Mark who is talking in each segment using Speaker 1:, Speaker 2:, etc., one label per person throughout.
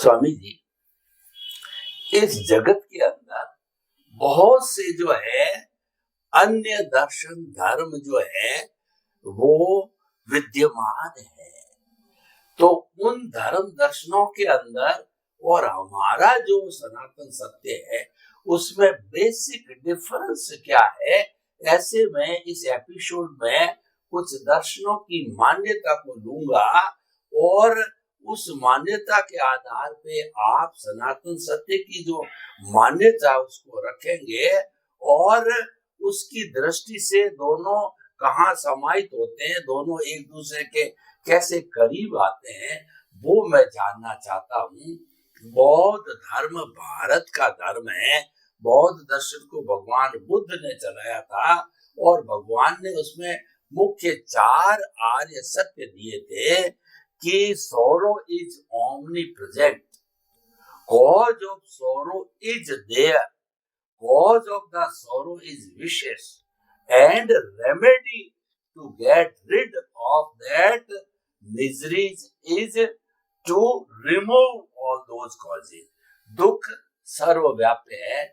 Speaker 1: स्वामी जी, इस जगत के अंदर बहुत से जो है अन्य दर्शन धर्म जो है वो विद्यमान है। तो उन धर्म दर्शनों के अंदर और हमारा जो सनातन सत्य है उसमें बेसिक डिफरेंस क्या है, ऐसे में इस एपिसोड में कुछ दर्शनों की मान्यता को लूंगा और उस मान्यता के आधार पे आप सनातन सत्य की जो मान्यता उसको रखेंगे और उसकी दृष्टि से दोनों कहाँ समाहित होते हैं, दोनों एक दूसरे के कैसे करीब आते हैं, वो मैं जानना चाहता हूँ। बौद्ध धर्म भारत का धर्म है। बौद्ध दर्शन को भगवान बुद्ध ने चलाया था और भगवान ने उसमें मुख्य 4 आर्य सत्य दिए थे कि sorrow is omnipresent, cause of sorrow is there, cause of the sorrow is wishes, and remedy to get rid of that miseries is to remove all those causes. दुख सर्वव्यापी है,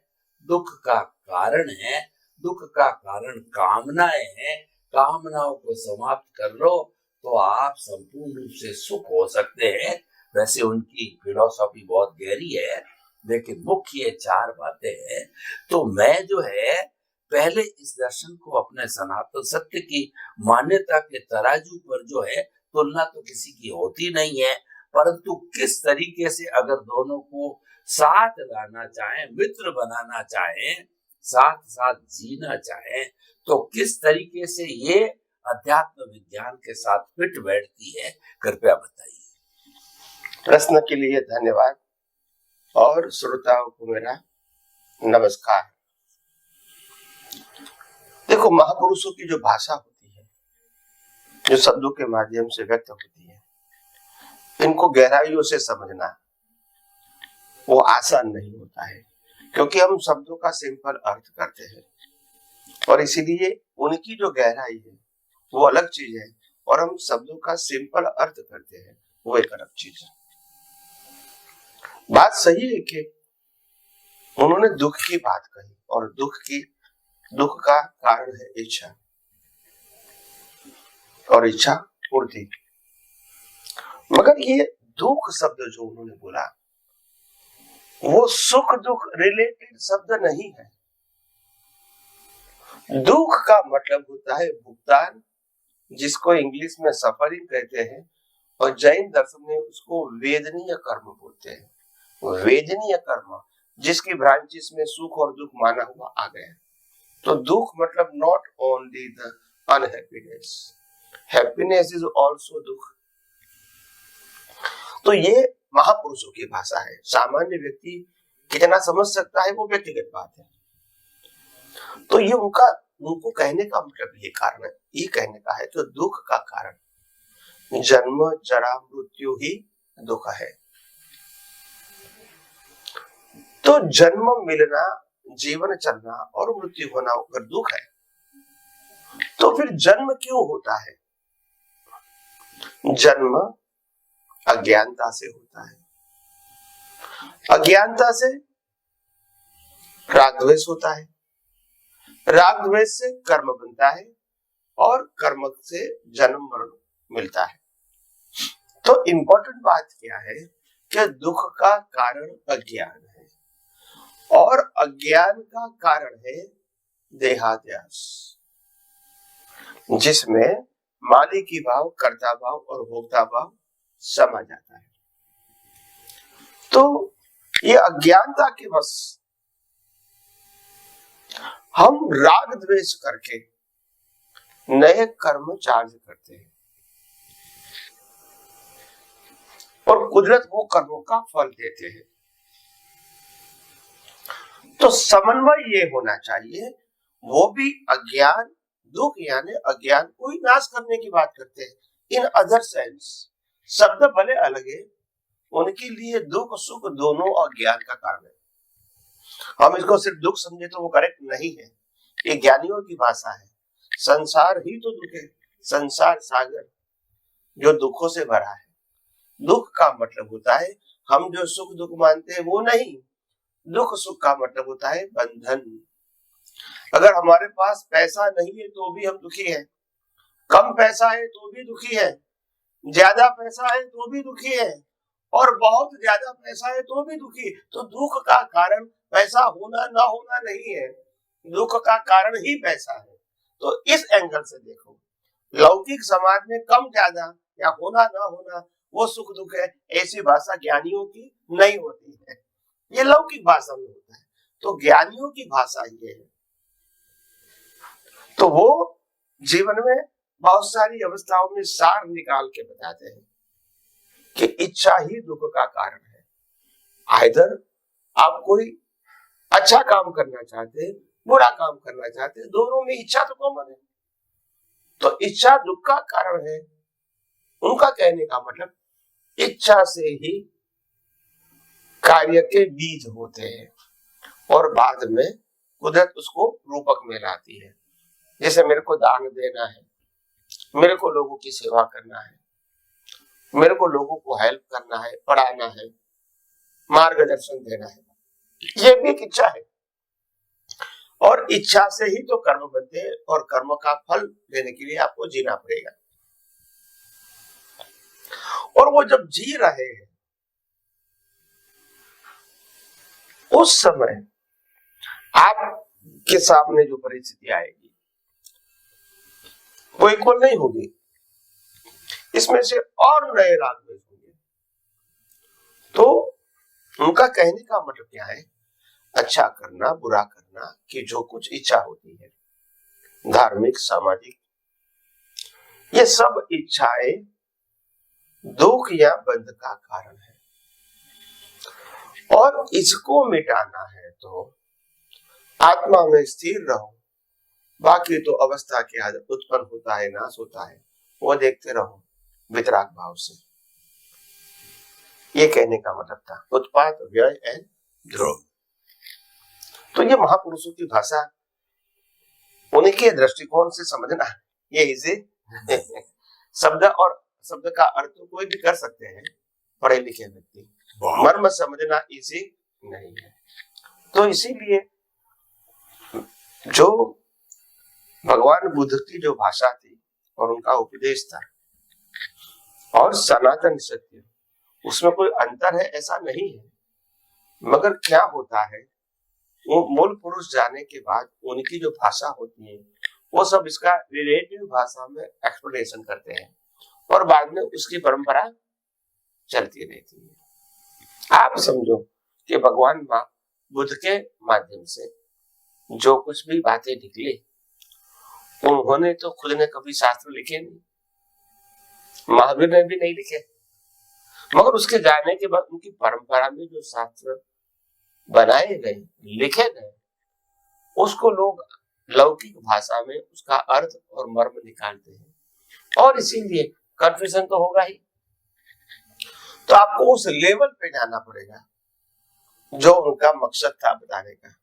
Speaker 1: दुख का कारण है, दुख का कारण कामनाएं हैं, कामनाओं को समाप्त कर लो तो आप संपूर्ण रूप से सुख हो सकते हैं। वैसे उनकी फिलॉसफी बहुत गहरी है, लेकिन मुख्य 4 बातें हैं। तो मैं जो है पहले इस दर्शन को अपने सनातन सत्य की मान्यता के तराजू पर जो है तुलना तो किसी की होती नहीं है, परंतु किस तरीके से अगर दोनों को साथ लाना चाहें, मित्र बनाना चाहें, साथ साथ जीना चाहें, तो किस तरीके से ये अध्यात्म विज्ञान के साथ फिट बैठती है, कृपया बताइए।
Speaker 2: प्रश्न के लिए धन्यवाद और श्रोताओं को मेरा नमस्कार। देखो, महापुरुषों की जो भाषा होती है, जो शब्दों के माध्यम से व्यक्त होती है, इनको गहराइयों से समझना वो आसान नहीं होता है, क्योंकि हम शब्दों का सिंपल अर्थ करते हैं और इसीलिए उनकी जो गहराई है वो अलग चीज है और हम शब्दों का सिंपल अर्थ करते हैं वो एक अलग चीज है। बात सही है कि उन्होंने दुख की बात कही और दुख का कारण है इच्छा और इच्छा पूर्ति। मगर ये दुख शब्द जो उन्होंने बोला वो सुख दुख रिलेटेड शब्द नहीं है। दुख का मतलब होता है भुगतान, जिसको इंग्लिश में सफरिंग कहते हैं और जैन दर्शन में उसको वेदनीय कर्म बोलते हैं। वेदनीय कर्म जिसकी ब्रांचेस में सुख और दुख माना हुआ आ गया है। तो दुख मतलब not only the unhappiness, happiness is also दुख। तो ये महापुरुषों की भाषा है। सामान्य व्यक्ति कितना समझ सकता है वो व्यक्तिगत बात है। तो ये उनको कहने का मतलब ये कारण है, ये कहने का है तो दुख का कारण जन्म जरा मृत्यु ही दुख है। तो जन्म मिलना, जीवन चलना और मृत्यु होना अगर दुख है तो फिर जन्म क्यों होता है? जन्म अज्ञानता से होता है। अज्ञानता से राग द्वेष होता है, राग द्वेष से कर्म बनता है और कर्म से जन्म मरण मिलता है। तो इंपॉर्टेंट बात क्या है कि दुख का कारण अज्ञान है और अज्ञान का कारण है देहाध्यास, जिसमें मालिकी भाव, कर्ता भाव और भोक्ता भाव समा जाता है। तो ये अज्ञानता के वश हम राग द्वेष करके नए कर्म चार्ज करते हैं और कुदरत वो कर्मों का फल देते हैं। तो समन्वय ये होना चाहिए, वो भी अज्ञान दुख यानी अज्ञान को ही नाश करने की बात करते हैं। इन अदर सेंस शब्द भले अलग है, उनके लिए दुख सुख दोनों अज्ञान का कारण है। हम इसको सिर्फ दुख समझे तो वो करेक्ट नहीं है। ये ज्ञानियों की भाषा है। संसार ही तो दुख है, संसार सागर जो दुखों से भरा है। दुख का मतलब होता है हम जो सुख दुख मानते हैं वो नहीं। दुख सुख का मतलब होता है बंधन। अगर हमारे पास पैसा नहीं है तो भी हम दुखी हैं, कम पैसा है तो भी दुखी है, ज्यादा पैसा है तो भी दुखी है, और बहुत ज्यादा पैसा है तो भी दुखी। तो दुख का कारण पैसा होना ना होना नहीं है, दुख का कारण ही पैसा है। तो इस एंगल से देखो, लौकिक समाज में कम ज्यादा या होना ना होना वो सुख दुख है, ऐसी भाषा ज्ञानियों की नहीं होती है, ये लौकिक भाषा में होता है। तो ज्ञानियों की भाषा ये है। तो वो जीवन में बहुत सारी अवस्थाओं में सार निकाल के बताते हैं कि इच्छा ही दुख का कारण है। आइदर आप कोई अच्छा काम करना चाहते हैं, बुरा काम करना चाहते हैं, दोनों में इच्छा तो कॉमन है। तो इच्छा दुख का कारण है। उनका कहने का मतलब इच्छा से ही कार्य के बीज होते हैं और बाद में कुदरत उसको रूपक में लाती है। जैसे मेरे को दान देना है, मेरे को लोगों की सेवा करना है, मेरे को लोगों को हेल्प करना है, पढ़ाना है, मार्गदर्शन देना है, ये भी एक इच्छा है। और इच्छा से ही तो कर्म बनते हैं और कर्म का फल देने के लिए आपको जीना पड़ेगा। और वो जब जी रहे हैं उस समय आपके सामने जो परिस्थिति आएगी वो इक्वल नहीं होगी, इसमें से और नए राग होंगे। तो उनका कहने का मतलब क्या है, अच्छा करना बुरा करना की जो कुछ इच्छा होती है, धार्मिक सामाजिक, ये सब इच्छाएं दुख या बंध का कारण है। और इसको मिटाना है तो आत्मा में स्थिर रहो, बाकी तो अवस्था के आधार उत्पन्न होता है नाश होता है वो देखते रहो वितराग भाव से। ये कहने का मतलब था उत्पाद व्यय एंड ध्रुव। तो ये महापुरुषों की भाषा, उनके दृष्टिकोण से समझना ये इसे शब्द और शब्द का अर्थ कोई भी कर सकते हैं, पढ़े लिखे व्यक्ति, मर्म समझना इजी नहीं है। तो इसीलिए जो भगवान बुद्ध की जो भाषा थी और उनका उपदेश था और सनातन सत्य, उसमें कोई अंतर है ऐसा नहीं है। मगर क्या होता है, वो मूल पुरुष जाने के बाद उनकी जो भाषा होती है वो सब इसका रिलेटिव भाषा में एक्सप्लेनेशन करते हैं और बाद में उसकी परंपरा चलती रहती है। आप समझो कि भगवान मां बुद्ध के माध्यम से जो कुछ भी बातें निकली, उन्होंने तो खुद ने कभी शास्त्र लिखे नहीं, महावीर ने भी नहीं लिखे, मगर उसके जाने के बाद उनकी परंपरा में जो शास्त्र बनाए गए लिखे गए उसको लोग लौकिक भाषा में उसका अर्थ और मर्म निकालते हैं और इसीलिए कंफ्यूजन तो होगा ही। तो आपको उस लेवल पे जाना पड़ेगा जो उनका मकसद था बताने का,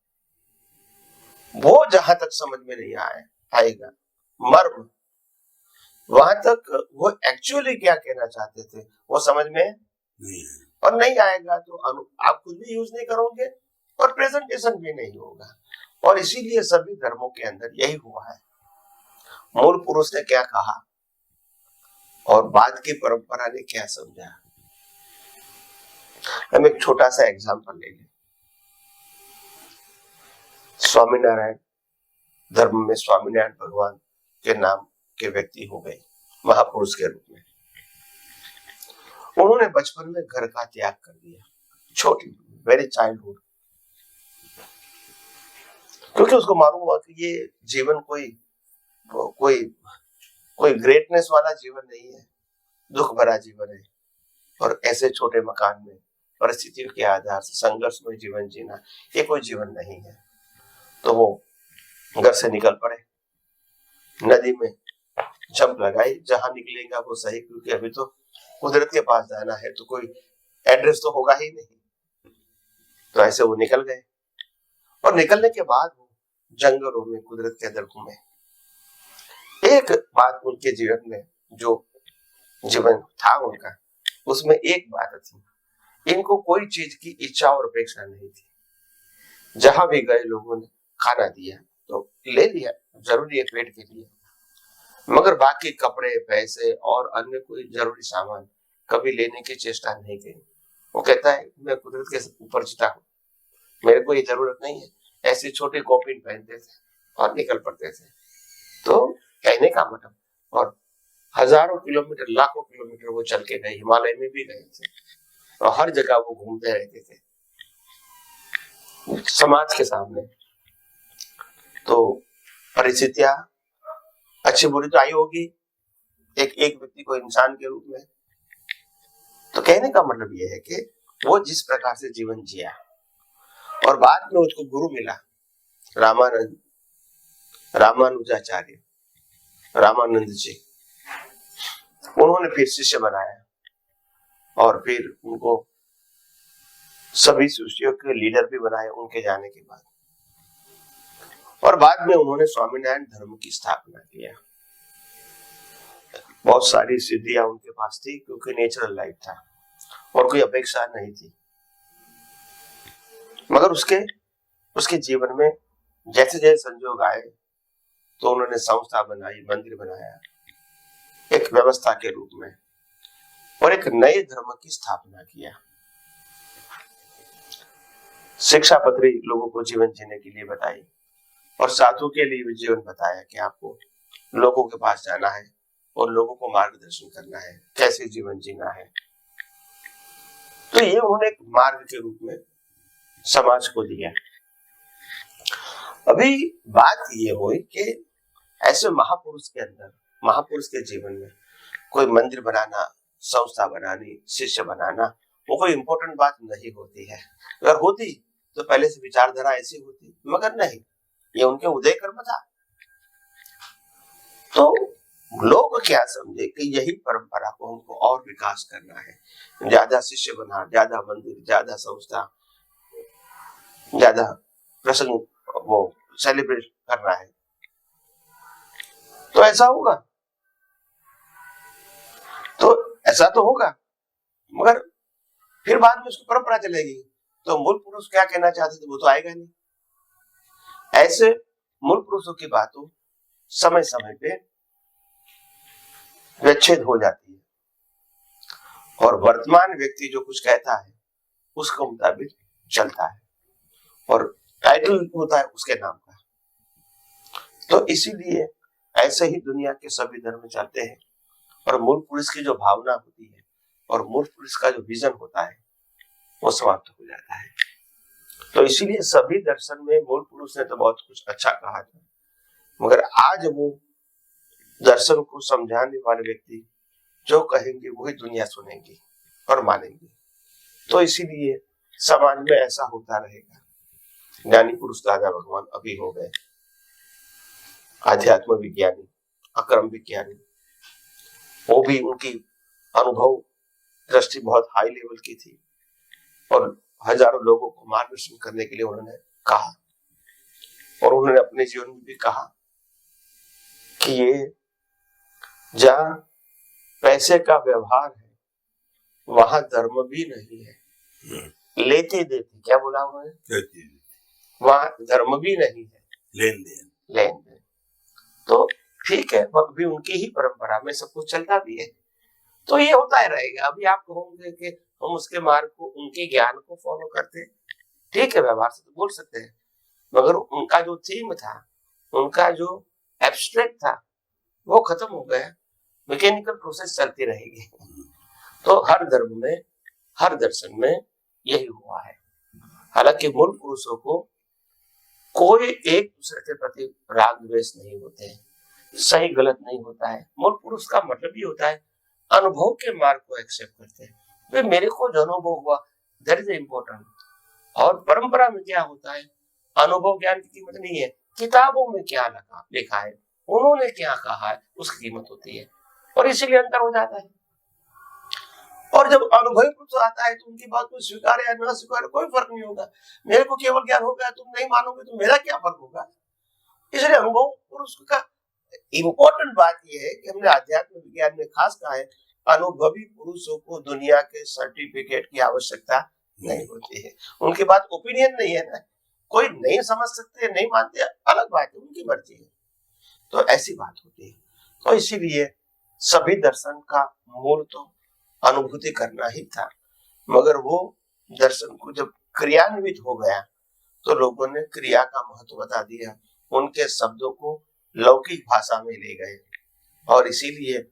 Speaker 2: वो जहां तक समझ में नहीं आएगा मर्म, वहां तक वो एक्चुअली क्या कहना चाहते थे वो समझ में नहीं, और नहीं आएगा तो आप खुद भी यूज नहीं करोगे और प्रेजेंटेशन भी नहीं होगा। और इसीलिए सभी धर्मों के अंदर यही हुआ है, मूल पुरुष ने क्या कहा और बाद की परंपरा ने क्या समझा। हम एक छोटा सा एग्जांपल ले लें। स्वामीनारायण धर्म में स्वामीनारायण भगवान के नाम के व्यक्ति हो गए महापुरुष के रूप में। उन्होंने बचपन में घर का त्याग कर दिया, छोटी वेरी चाइल्डहुड, क्योंकि उसको मालूम हुआ कि ये जीवन कोई ग्रेटनेस वाला जीवन नहीं है, दुख भरा जीवन है और ऐसे छोटे मकान में परिस्थितियों के आधार से संघर्ष में जीवन जीना ये कोई जीवन नहीं है। तो वो घर से निकल पड़े, नदी में जंप लगाई, जहां निकलेगा वो सही, क्योंकि अभी तो कुदरत के पास जाना है तो कोई एड्रेस तो होगा ही नहीं। तो ऐसे वो निकल गए और निकलने के बाद वो जंगलों में कुदरत के अंदर घूमे। एक बात उनके जीवन में जो जीवन था उनका, उसमें एक बात थी इनको कोई चीज की इच्छा और अपेक्षा नहीं थी। जहां भी गए लोगों ने खाना दिया तो ले लिया, जरूरी है पेट के लिए, मगर बाकी कपड़े, पैसे और अन्य कोई जरूरी सामान कभी लेने की चेष्टा नहीं की। वो कहता है मैं कुदरत के ऊपर जीता हूँ, मेरे को ये जरूरत नहीं है। ऐसी छोटी कॉपी पहनते थे और निकल पड़ते थे। तो कहने का मतलब, और हजारों किलोमीटर, लाखों किलोमीटर वो चल के गए, हिमालय में भी गए थे और हर जगह वो घूमते रहते थे समाज के सामने। तो परिस्थितियां अच्छी बुरी तो आई होगी एक एक व्यक्ति को इंसान के रूप में। तो कहने का मतलब ये है कि वो जिस प्रकार से जीवन जिया, और बाद में उसको गुरु मिला रामानंद, रामानुजाचार्य, रामानंद जी, उन्होंने फिर शिष्य बनाया और फिर उनको सभी शिष्यों के लीडर भी बनाए उनके जाने के बाद। और बाद में उन्होंने स्वामीनारायण धर्म की स्थापना किया। बहुत सारी सिद्धियां उनके पास थी क्योंकि नेचुरल लाइफ था और कोई अपेक्षा नहीं थी। मगर उसके जीवन में जैसे जैसे संजोग आए तो उन्होंने संस्था बनाई, मंदिर बनाया एक व्यवस्था के रूप में, और एक नए धर्म की स्थापना किया। शिक्षा पत्री लोगों को जीवन जीने के लिए बताई और साधु के लिए भी जीवन बताया कि आपको लोगों के पास जाना है और लोगों को मार्गदर्शन करना है, कैसे जीवन जीना है। तो ये उन्होंने एक मार्ग के रूप में समाज को दिया। अभी बात ये हुई कि ऐसे महापुरुष के अंदर, महापुरुष के जीवन में कोई मंदिर बनाना, संस्था बनानी, शिष्य बनाना, वो कोई इंपॉर्टेंट बात नहीं होती है। अगर होती तो पहले से विचारधारा ऐसी होती, मगर नहीं, ये उनके उदय कर्म था। तो लोग क्या समझे कि यही परंपरा को हमको और विकास करना है, ज्यादा शिष्य बना, ज्यादा मंदिर, ज्यादा संस्था, ज्यादा प्रसंग वो सेलिब्रेट करना है, तो ऐसा होगा, तो ऐसा तो होगा, मगर फिर बाद में उसकी परंपरा चलेगी तो मूल पुरुष क्या कहना चाहते थे वो तो आएगा नहीं। ऐसे मूल पुरुषों की बातों समय समय पे विच्छेद हो जाती है और वर्तमान व्यक्ति जो कुछ कहता है उसके मुताबिक चलता है और टाइटल होता है उसके नाम का। तो इसीलिए ऐसे ही दुनिया के सभी धर्म चलते हैं और मूल पुरुष की जो भावना होती है और मूल पुरुष का जो विजन होता है वो समाप्त हो जाता है। तो इसीलिए सभी दर्शन में मूल पुरुष ने तो बहुत कुछ अच्छा कहा था, मगर आज वो दर्शन को समझाने वाले व्यक्ति जो कहेंगे वही दुनिया सुनेगी और मानेगी। तो इसीलिए समाज में ऐसा होता रहेगा। ज्ञानी पुरुष दादा भगवान अभी हो गए, आध्यात्म विज्ञानी, अक्रम विज्ञानी, वो भी उनकी अनुभव दृष्टि बहुत हाई लेवल की थी और हजारों लोगों को मार्गदर्शन करने के लिए उन्होंने कहा, और उन्होंने अपने जीवन में भी कहा कि ये जहां पैसे का व्यवहार है वहां धर्म भी नहीं है। लेते देते, क्या बोला उन्होंने, वहां धर्म भी नहीं है, लेन देन। तो ठीक है, वह भी उनकी ही परंपरा में सब कुछ चलता भी है, तो ये होता ही रहेगा। अभी आप कहोगे कि हम उसके मार्ग को, उनके ज्ञान को फॉलो करते हैं, ठीक है, व्यवहार से तो बोल सकते हैं, मगर उनका जो थीम था, उनका जो एब्स्ट्रैक्ट था, वो खत्म हो गया। मैकेनिकल प्रोसेस चलती रहेगी। तो हर धर्म में, हर दर्शन में यही हुआ है। हालांकि मूल पुरुषों को कोई एक दूसरे के प्रति राग द्वेष नहीं होते हैं, सही गलत नहीं होता है। मूल पुरुष का मतलब ही होता है अनुभव के मार्ग को एक्सेप्ट करते हैं। वे मेरे को जो अनुभव हुआ, दैट इज इम्पोर्टेंट। और परंपरा में क्या होता है, अनुभव ज्ञान की कीमत नहीं है, किताबों में क्या लिखा है, उन्होंने क्या कहा है, उसकी कीमत होती है, और इसीलिए अंतर हो जाता है। और जब अनुभवी पुरुष आता है तो उनकी बात को स्वीकार या न स्वीकार कोई फर्क नहीं होगा। मेरे को केवल ज्ञान होगा, तुम नहीं मानोगे तो मेरा क्या फर्क होगा। इसलिए अनुभव पुरुष का इम्पोर्टेंट बात यह है कि हमने आध्यात्म विज्ञान में खास कहा है, अनुभवी पुरुषों को दुनिया के सर्टिफिकेट की आवश्यकता नहीं होती है। उनके पास ओपिनियन नहीं है ना, कोई नहीं समझ सकते, नहीं मानते, अलग बात है, उनकी मर्जी है। तो ऐसी बात होती है। तो इसीलिए सभी दर्शन का मूल तो अनुभूति करना ही था, मगर वो दर्शन को जब क्रियान्वित हो गया तो लोगों ने क्रिया का महत्व बता दिया, उनके शब्दों को लौकिक भाषा में ले गए और इसीलिए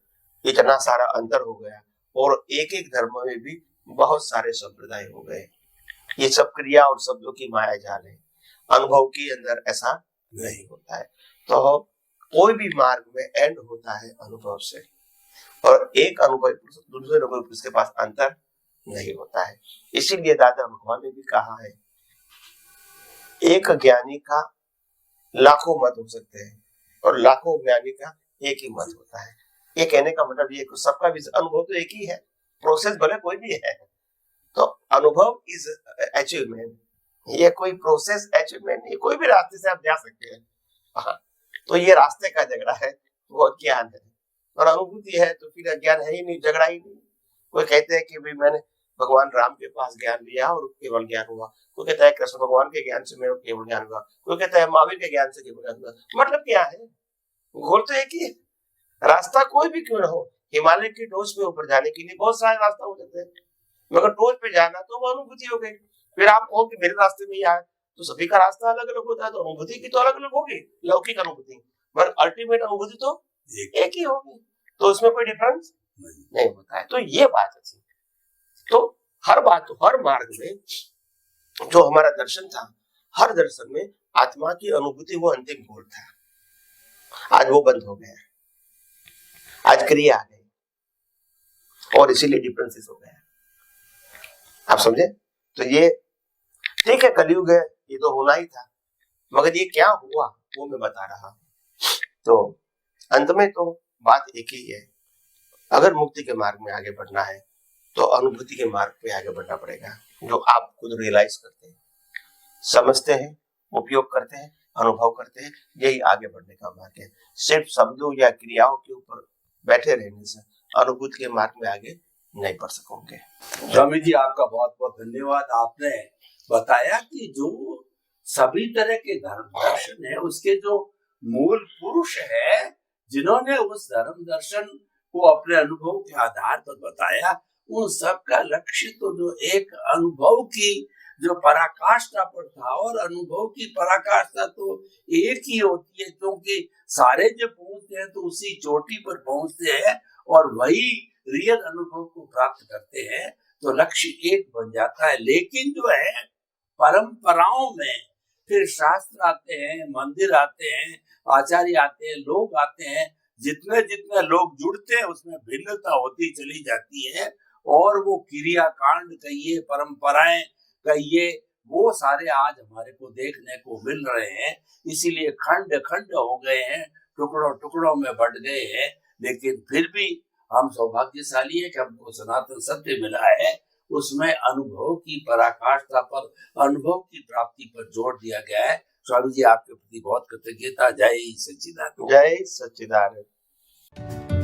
Speaker 2: इतना सारा अंतर हो गया और एक एक धर्म में भी बहुत सारे संप्रदाय हो गए। ये सब क्रिया और शब्दों की माया जाल है, अनुभव के अंदर ऐसा नहीं होता है। तो कोई भी मार्ग में एंड होता है अनुभव से, और एक अनुभव दूसरे अनुभव पुरुष के पास अंतर नहीं होता है। इसीलिए दादा भगवान ने भी कहा है, एक ज्ञानी का लाखों मत हो सकते हैं और लाखों ज्ञानी का एक ही मत होता है। ये कहने का मतलब ये सबका भी अनुभव तो एक ही है, प्रोसेस भले कोई भी है। तो अनुभव इज अचीवमेंट, ये कोई प्रोसेस अचीवमेंट नहीं, कोई भी रास्ते से आप जा सकते हैं। हाँ, तो ये रास्ते का झगड़ा है, वो ज्ञान है, और अनुभूति है तो फिर अज्ञान है ही नहीं, झगड़ा ही नहीं। कोई कहते हैं कि भाई मैंने भगवान राम के पास ज्ञान लिया और केवल ज्ञान हुआ, कोई कहता है कृष्ण भगवान के ज्ञान से मेरे को केवल ज्ञान हुआ, कोई कहता है महावीर के ज्ञान से केवल ज्ञान हुआ। मतलब क्या है, गोल तो एक ही है। रास्ता कोई भी क्यों ना हो, हिमालय की टोच पे ऊपर जाने के लिए बहुत सारे रास्ता हो जाते हैं, मगर टोच पे जाना तो वो अनुभूति हो गई। फिर आप कहो कि मेरे रास्ते में ही आए, तो सभी का रास्ता अलग अलग होता है, तो अनुभूति की तो अलग अलग होगी, लौकिक अनुभूति, मगर अल्टीमेट अनुभूति तो एक ही होगी, तो उसमें कोई डिफरेंस नहीं होता है। तो ये बात है। तो हर बात, हर मार्ग में जो हमारा दर्शन था, हर दर्शन में आत्मा की अनुभूति वो अंतिम गोल था। आज वो बंद हो गया, आज क्रिया आ गई और इसीलिए डिफरेंसेस हो गया। आप समझे? तो ये ठीक है, कलयुग है, ये तो होना ही था, मगर ये क्या हुआ वो मैं बता रहा हूं। तो अंत में तो बात एक ही है, अगर मुक्ति के मार्ग में आगे बढ़ना है तो अनुभूति के मार्ग पे आगे बढ़ना पड़ेगा, जो आप खुद रियलाइज करते हैं, समझते हैं, उपयोग करते हैं, अनुभव करते हैं, यही आगे बढ़ने का मार्ग है। सिर्फ शब्दों या क्रियाओं के ऊपर बैठे रहने से अनुभूति के मार्ग में आगे नहीं बढ़ सकोगे।
Speaker 1: स्वामी जी, आपका बहुत बहुत धन्यवाद। आपने बताया कि जो सभी तरह के धर्म दर्शन है, उसके जो मूल पुरुष है, जिन्होंने उस धर्म दर्शन को अपने अनुभव के आधार पर बताया, उन सब का लक्ष्य तो जो एक अनुभव की जो पराकाष्ठा पर था, और अनुभव की पराकाष्ठा तो एक ही होती है, क्योंकि सारे जो पहुंचते हैं तो उसी चोटी पर पहुंचते हैं और वही रियल अनुभव को प्राप्त करते हैं, तो लक्ष्य एक बन जाता है। लेकिन जो है परंपराओं में फिर शास्त्र आते हैं, मंदिर आते हैं, आचार्य आते हैं, लोग आते हैं, जितने जितने लोग जुड़ते हैं उसमें भिन्नता होती चली जाती है, और वो क्रियाकांड कहिए, परंपराएं कहिए, वो सारे आज हमारे को देखने को मिल रहे हैं। इसीलिए खंड खंड हो गए हैं, टुकड़ों टुकड़ों में बढ़ गए हैं। लेकिन फिर भी हम सौभाग्यशाली है कि हमको सनातन सत्य मिला है, उसमें अनुभव की पराकाष्ठा पर, अनुभव की प्राप्ति पर जोर दिया गया है। स्वामी जी, आपके प्रति बहुत कृतज्ञता। जय सच्चिदानंद।
Speaker 2: जय सच्चिदानंद।